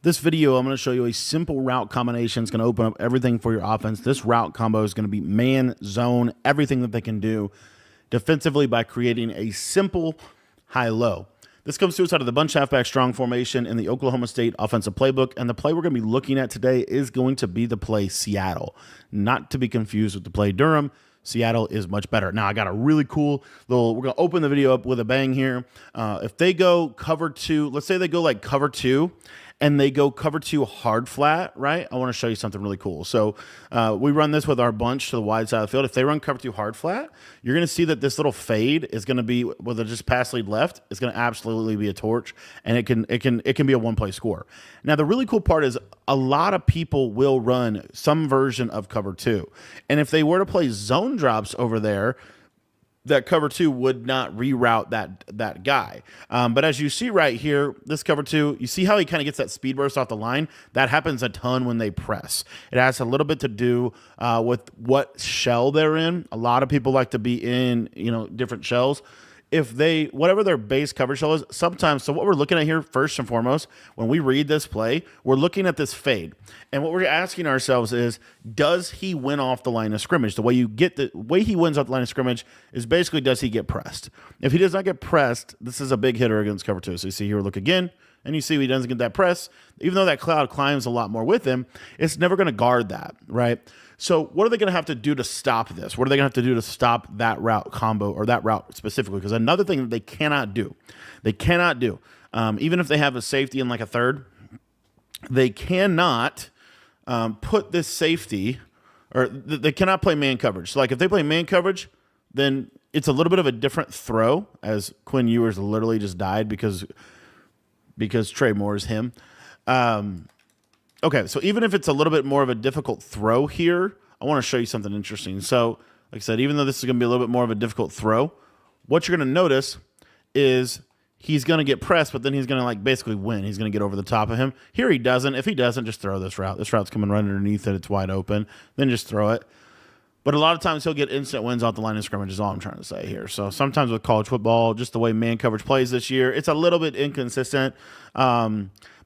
This video, I'm going to show you a simple route combination. It's going to open up everything for your offense. This route combo is going to be man, zone, everything that they can do defensively by creating a simple high-low. This comes to us out of the bunch halfback strong formation in the Oklahoma State offensive playbook. And the play we're going to be looking at today is going to be the play Seattle, not to be confused with the play Durham. Seattle is much better. Now, I got a really cool little, we're going to open the video up with a bang here. If they go cover two, let's say they go like cover two, and they go cover two hard flat, right? I want to show you something really cool. So we run this with our bunch to the wide side of the field. If they run cover two hard flat, you're going to see that this little fade is going to be, with a just pass lead left, it's going to absolutely be a torch, and it can be a one-play score. Now, the really cool part is a lot of people will run some version of cover two. And if they were to play zone drops over there, that cover two would not reroute that guy. But as you see right here, this cover two, you see how he kind of gets that speed burst off the line? That happens a ton when they press. It has a little bit to do with what shell they're in. A lot of people like to be in, different shells. If they, whatever their base cover shell is, sometimes, so what we're looking at here, first and foremost, when we read this play, we're looking at this fade. And what we're asking ourselves is, does he win off the line of scrimmage? The way he wins off the line of scrimmage is basically, does he get pressed? If he does not get pressed, this is a big hitter against cover two. So you see here, look again, and you see he doesn't get that press. Even though that cloud climbs a lot more with him, it's never going to guard that, right? So what are they going to have to do to stop this? What are they going to have to do to stop that route combo, or that route specifically? Because another thing that they cannot do, even if they have a safety in like a third, they cannot put this safety, or they cannot play man coverage. So like if they play man coverage, then it's a little bit of a different throw, as Quinn Ewers literally just died because Trey Moore is him. Okay, so even if it's a little bit more of a difficult throw here, I want to show you something interesting. So, like I said, even though this is going to be a little bit more of a difficult throw, what you're going to notice is he's going to get pressed, but then he's going to basically win. He's going to get over the top of him. Here he doesn't. If he doesn't, just throw this route. This route's coming right underneath it. It's wide open. Then just throw it. But a lot of times he'll get instant wins off the line of scrimmage is all I'm trying to say here. So sometimes with college football, just the way man coverage plays this year, it's a little bit inconsistent.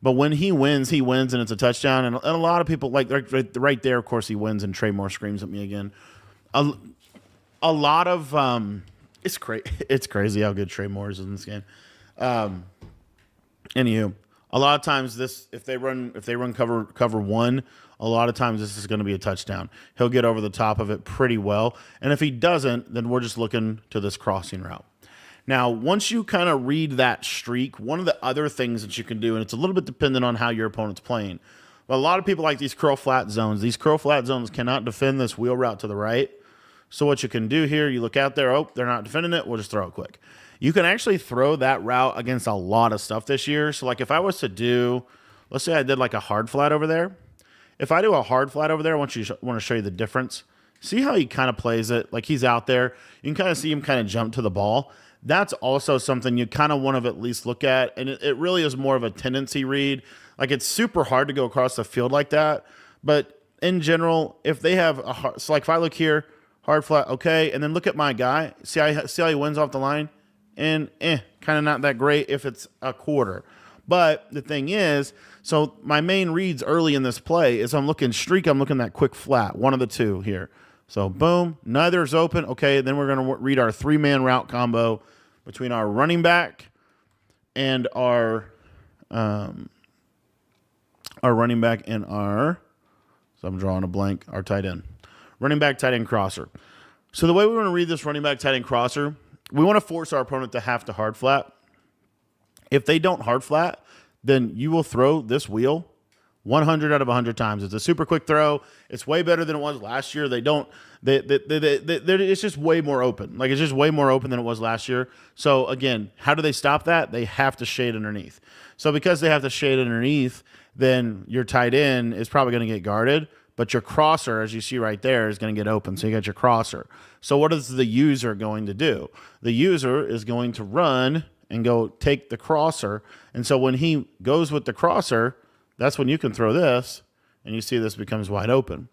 But when he wins, and it's a touchdown. And a lot of people, right there, of course, he wins, and Trey Moore screams at me again. A lot of it's crazy how good Trey Moore is in this game. Anywho, a lot of times if they run cover one, a lot of times this is going to be a touchdown. He'll get over the top of it pretty well. And if he doesn't, then we're just looking to this crossing route. Now, once you kind of read that streak, one of the other things that you can do, and it's a little bit dependent on how your opponent's playing, but a lot of people like these curl flat zones. These curl flat zones cannot defend this wheel route to the right. So what you can do here, you look out there, oh, they're not defending it, we'll just throw it quick. You can actually throw that route against a lot of stuff this year. So like if I was to do, let's say I did like a hard flat over there. If I do a hard flat over there, I want to show you the difference. See how he kind of plays it? Like he's out there. You can kind of see him kind of jump to the ball. That's also something you kind of want to at least look at. And it really is more of a tendency read. Like it's super hard to go across the field like that. But in general, if they have a hard, so like if I look here, hard flat, okay. And then look at my guy. See how he wins off the line? And kind of not that great if it's a quarter. But the thing is, so my main reads early in this play is I'm looking streak, I'm looking that quick flat, one of the two here. So boom, neither's open. Okay, then we're going to read our three-man route combo between our running back and our running back and our, so I'm drawing a blank, our tight end. Running back, tight end, crosser. So the way we want to read this running back, tight end, crosser, we want to force our opponent to have to hard flat. If they don't hard flat, then you will throw this wheel 100 out of 100 times. It's a super quick throw. It's way better than it was last year. It's just way more open. Like it's just way more open than it was last year. So again, how do they stop that? They have to shade underneath. So because they have to shade underneath, then your tight end is probably going to get guarded, but your crosser, as you see right there, is going to get open. So you got your crosser. So what is the user going to do? The user is going to run and go take the crosser. And so when he goes with the crosser, that's when you can throw this, and you see this becomes wide open.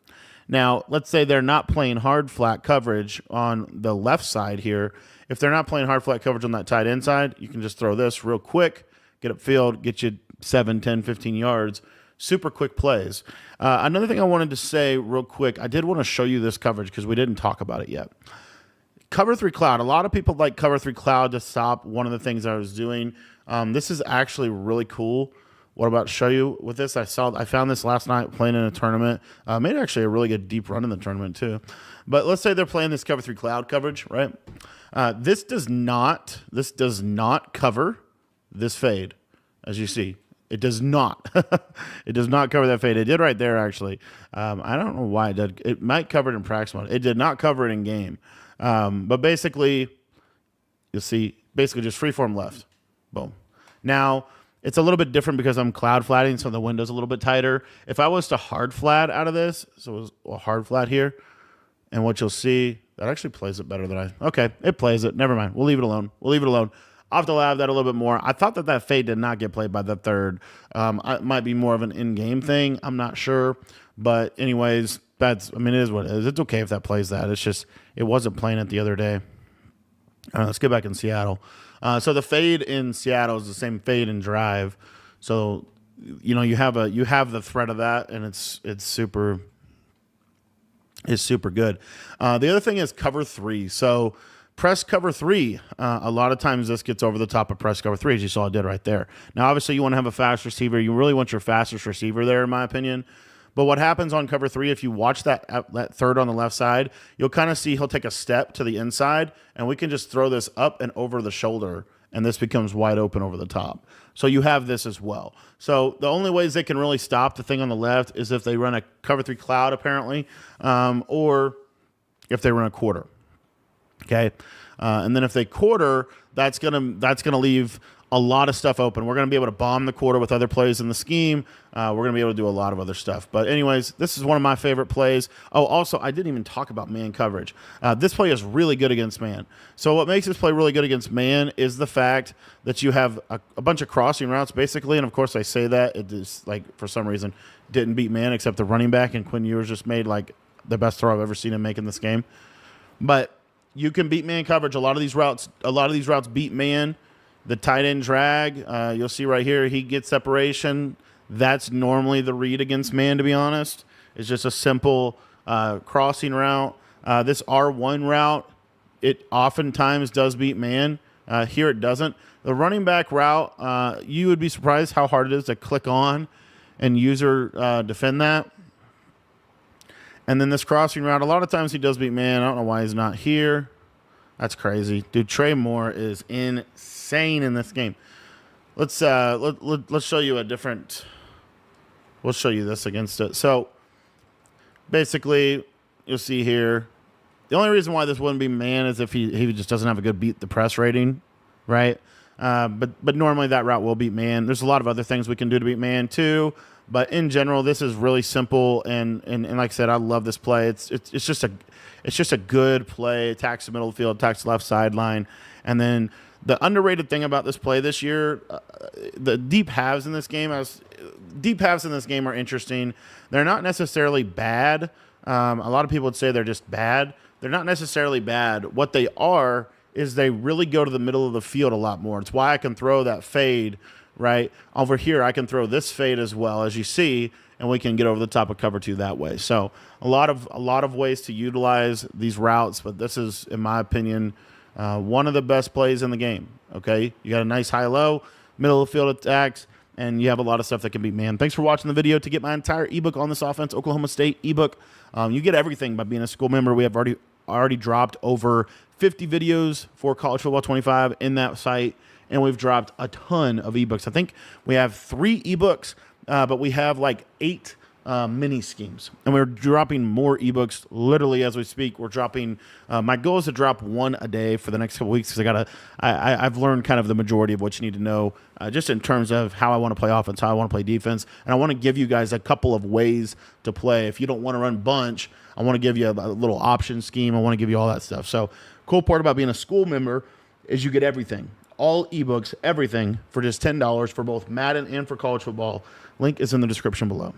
Now, let's say they're not playing hard flat coverage on the left side here. If they're not playing hard flat coverage on that tight end side, you can just throw this real quick, get upfield, get you 7, 10, 15 yards. Super quick plays. Another thing I wanted to say real quick, I did want to show you this coverage because we didn't talk about it yet. Cover 3 cloud. A lot of people like Cover 3 cloud to stop one of the things I was doing. This is actually really cool. What about show you with this? I found this last night playing in a tournament. Made actually a really good deep run in the tournament too. But let's say they're playing this Cover 3 cloud coverage, right? This does not cover this fade, as you see. It does not. It does not cover that fade. It did right there, actually. I don't know why it did. It might cover it in practice mode. It did not cover it in game. But basically, you'll see, basically just freeform left. Boom. Now, it's a little bit different because I'm cloud flatting, so the window's a little bit tighter. If I was to hard flat out of this, so it was a hard flat here, and what you'll see, that actually plays it better than okay, it plays it. Never mind. We'll leave it alone. We'll leave it alone. I'll have to lab that a little bit more. I thought that fade did not get played by the third. It might be more of an in-game thing. I'm not sure. But anyways, it is what it is. It's okay if that plays that. It's just, it wasn't playing it the other day. Let's get back in Seattle. So the fade in Seattle is the same fade in drive. So, you have the threat of that, and it's super good. The other thing is Cover 3. So press Cover 3. A lot of times this gets over the top of press Cover 3, as you saw it did right there. Now, obviously, you want to have a fast receiver. You really want your fastest receiver there, in my opinion. But what happens on Cover 3, if you watch that third on the left side, you'll kind of see he'll take a step to the inside, and we can just throw this up and over the shoulder, and this becomes wide open over the top. So you have this as well. So the only ways they can really stop the thing on the left is if they run a Cover 3 cloud, apparently, or if they run a quarter. Okay, and then if they quarter, that's gonna leave a lot of stuff open. We're going to be able to bomb the quarter with other plays in the scheme. We're going to be able to do a lot of other stuff. But anyways, this is one of my favorite plays. Oh, also, I didn't even talk about man coverage. This play is really good against man. So what makes this play really good against man is the fact that you have a bunch of crossing routes, basically. And, of course, I say that. It is, for some reason, didn't beat man except the running back. And Quinn Ewers just made, the best throw I've ever seen him make in this game. But you can beat man coverage. A lot of these routes beat man. The tight end drag, you'll see right here, he gets separation. That's normally the read against man, to be honest. It's just a simple crossing route. This R1 route, it oftentimes does beat man. Here it doesn't. The running back route, you would be surprised how hard it is to click on and user defend that. And then this crossing route, a lot of times he does beat man. I don't know why he's not here. That's crazy. Dude, Trey Moore is insane in this game. Let's show you a different. We'll show you this against it. So basically, you'll see here. The only reason why this wouldn't be man is if he just doesn't have a good beat the press rating, right? But normally that route will beat man. There's a lot of other things we can do to beat man too. But in general, this is really simple, and like I said, I love this play. It's just a good play. Attacks the middle of the field, attacks the left sideline, and then the underrated thing about this play this year, the deep halves in this game are interesting. They're not necessarily bad. A lot of people would say they're just bad. They're not necessarily bad. What they are is they really go to the middle of the field a lot more. It's why I can throw that fade. Right over here, I can throw this fade as well, as you see, and we can get over the top of cover 2 that way. So a lot of ways to utilize these routes, but this is, in my opinion, one of the best plays in the game. Okay, you got a nice high-low, middle of the field attacks, and you have a lot of stuff that can beat man. Thanks for watching the video. To get my entire ebook on this offense, Oklahoma State ebook, you get everything by being a school member. We have already dropped over 50 videos for College Football 25 in that site. And we've dropped a ton of ebooks. I think we have 3 ebooks, but we have 8 mini schemes. And we're dropping more ebooks literally as we speak. We're dropping, my goal is to drop 1 a day for the next couple weeks because I've learned kind of the majority of what you need to know just in terms of how I want to play offense, how I want to play defense. And I want to give you guys a couple of ways to play. If you don't want to run bunch, I want to give you a little option scheme. I want to give you all that stuff. So cool part about being a school member is you get everything. All ebooks, everything for just $10 for both Madden and for college football. Link is in the description below.